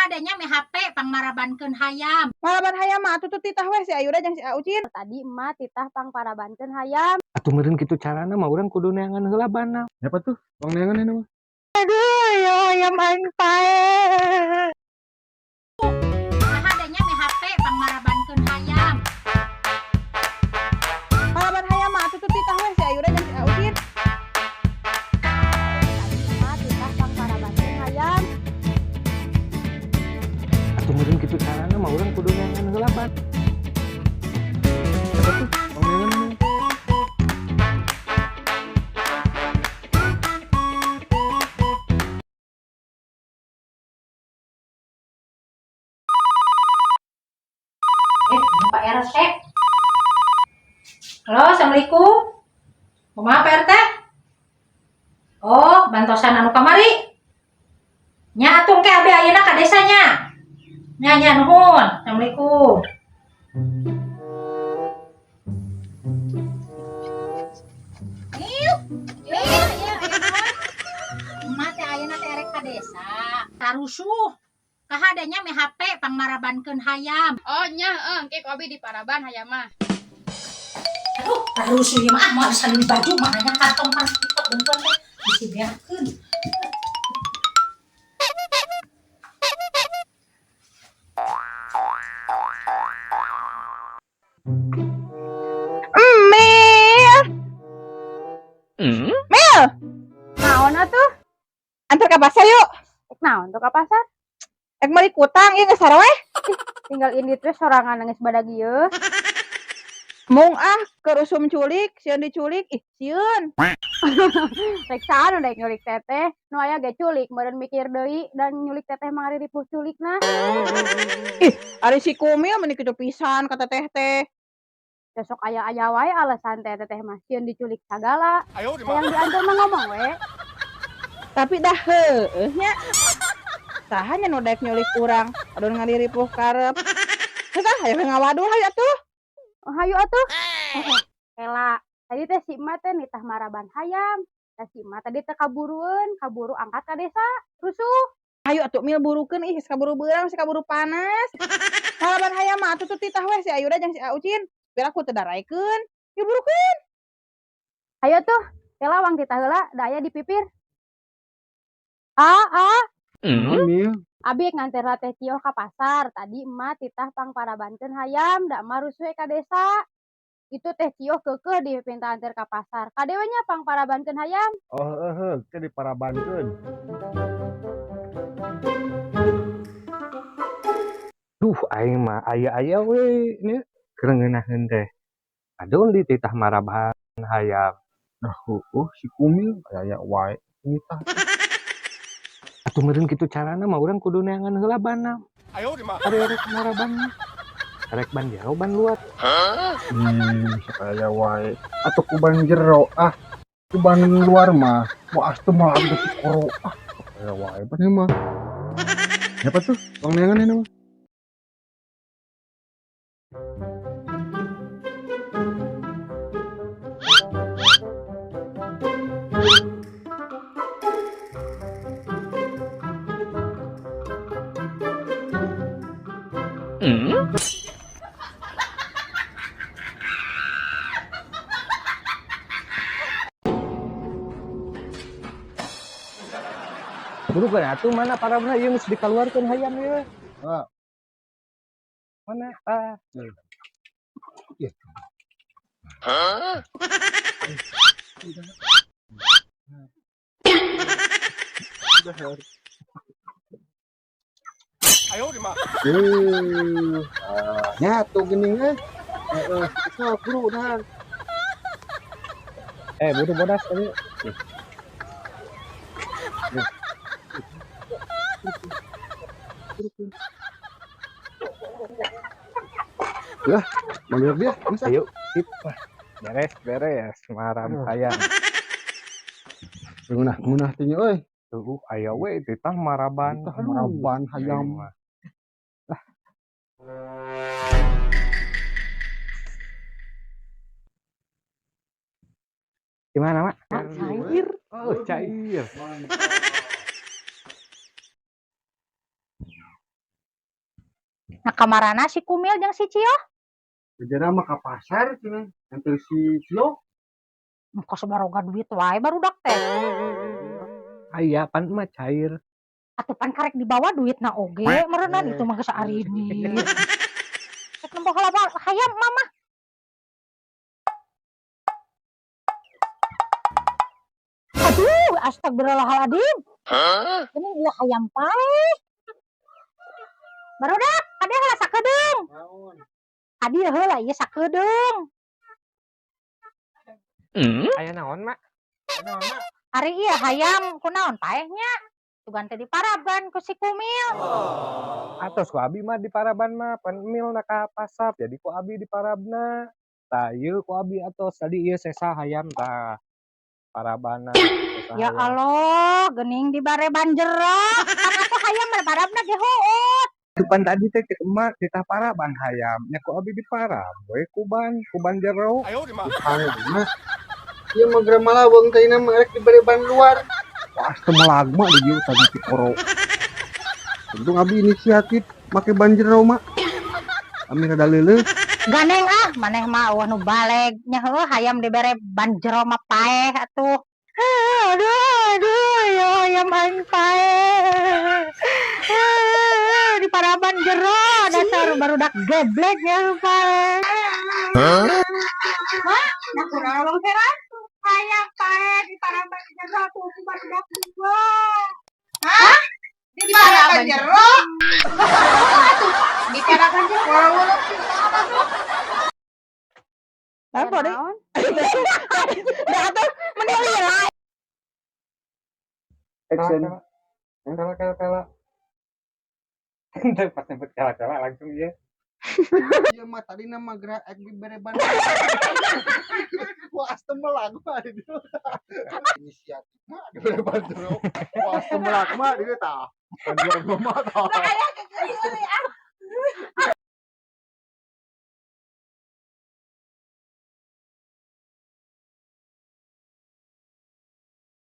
adanya me HP pangmarabankeun hayam. Malaban hayam mah atuh titah we si Ayuda jeung si Aucin. Tadi emak titah pangparabankeun hayam. Atuh meureun kitu carana mah urang kudu neangan heula bana. Siapa tuh? Bang neangan ini mah. Aduh, ya hayam aing pae. Adanya me HP pangmarabankeun hayam. Malaban hayam mah atuh titah we si Ayuda jeung si Aucin. Tadi emak titah pangparabankeun hayam. Atuh meureun kitu carana mah urang kudu neangan heula bana. Siapa tuh? Bang neangan ini. Pak RT. Halo, assalamualaikum. Kumaha Pak RT? Oh, bantosan anu kamari. Nya atung ke abi ayeuna ka desanya. Nya nuhun. Assalamualaikum. Emak teh ayeuna teh erek ka desa. Tarusuh. Kahadanya me HP pangmarabankeun hayam. Oh nya, engke kobi di Paraban hayam mah. Aduh, tarusuh ieu mah mau salin baju makanya kantong panas ikut bentuan teh bisi beakeun. Mil, Naon atuh? antar ka pasar yuk. Naon tuh ka pasar? Ek meuli kutang ieu geus saraweh. Tinggal indit we sorangan nangis badag ieu. Mung kerusum culik, sieun diculik, ih sieun. Rek saan udah nyulik teteh. Nu aya ge culik, meureun mikir deui dan nyulik teteh mah ari ripuh culikna. Ari si Kumil meuni kitu pisan kata teh. Besok aya wae alasan teteh mah sieun diculik sagala. Yang diantar mah ngomong we. Tapi dah heueuh nya. Saha nya nu daek nyulik urang, adon ngaliripuh karep. Tah hayu ngawadul hayu atuh. Oh, hayu atuh. Ela, tadi teh si emak teh nitah maraban hayam. Teh si emak tadi teh kaburu angkat ka desa. Rusuh. Ayo atuh Mil burukeun ih kaburu beurang, kaburu panas. Malaban hayam mah atuh titah we si Ayuda jeung si Aucin. Biar aku teu daraekeun. Yuk burukeun. Hayu tuh, ela wang titah heula da aya di pipir. Mil. Abi nganter teh Cio ka pasar. Tadi emak titah pangparabankeun hayam, da emak rusuh ka desa. Itu teh Cio keukeuh dipinta anter ka pasar. Kadewe nya pangparabankeun hayam. Oh, ke di Parabankeun. Duh aing mah aya we nya kerengenaheun teh. Adon di titah maraban hayam. Nah, si Kumil aya wae nitah. Atuh meureun kitu carana mah urang kudu neangan heula bana. Ari erek maraban mah. Erek ban jero ban luar. Aya wae. Atuh ku ban jero ku ban luar mah mau astu malah geus koro. Aya wae ban ieu mah. Siapa tuh? Bang neangan ini mah. Burukeun atuh mana parabna ieu geus dikaluarkeun hayam ieu. Ah. Mana? Iya. Nyatu geuning so guru dah. Buru bodas tadi. Lah, manggil dia. Ayo, sip. Beres maram hayam. Munah tinggi euy. Tuh aya we titah maraban. Maraban hayam. Gimana, Mak? Cair. Oh, cair. Nah kamarana si Kumil jeung si Cio. Bejana mah ka pasar cenah. Nanti si Cio. Muka sebaroga duit wae barudak teh. Aya pan mah cair. Atuh pan karek dibawa duitna oge meureunan itu mah geus aridit. Cek nembok halaba hayam mama. Aduh, astagfirullahaladzim. Ini ulah hayam pae. Barudak, kade heula sakedeung. Adi heula ieu sakedeung. Aya naon, Mak? Ari ieu hayam kunaon paeh nya? Tugan teh diparaban ku si Kumil. Atos ku abi mah di paraban mah pan mil na ka pasar jadi ku abi di parabna. Tah ieu ku abi atos tadi ieu sesa hayam tah parabana. Ya Allah, geuning di bareban jero. Kan atuh hayam mah parabna ge hoot. Pan tadi teh ke emak kita paraban hayam. Nya ku abi di parab we kuban jero. Mah. Ieu mah geura malaweng teh mah rek dibere ban luar. Wah, teu melagma di dieu tadi ti koro. Untung abi inisiatif make ban jero mah. Ami rada leuleuh. Ganeng ah, maneh mah eueuh nu baleg nya heueuh hayam dibere ban jero mah paeh atuh. Aduh, ya hayam aing paeh. Di paraban jero dasar barudak geblek ya paeh. Mak, nah kunaon heran? Hayam paeh di paraban jero tuh si barudak dua. Hah? Di paraban jero? Di paraban jero. Apa deh? Naon? Dah atuh mending lihat. Action. Kela. Entar pas nyebut kela langsung ya. Ieu mah tadi nama gerak dibere ban. Wah, astem melagma di dieu. Inisiatif mah dibere ban jero. Wah, astem melagma di dieu tah. Ban jero mah tah.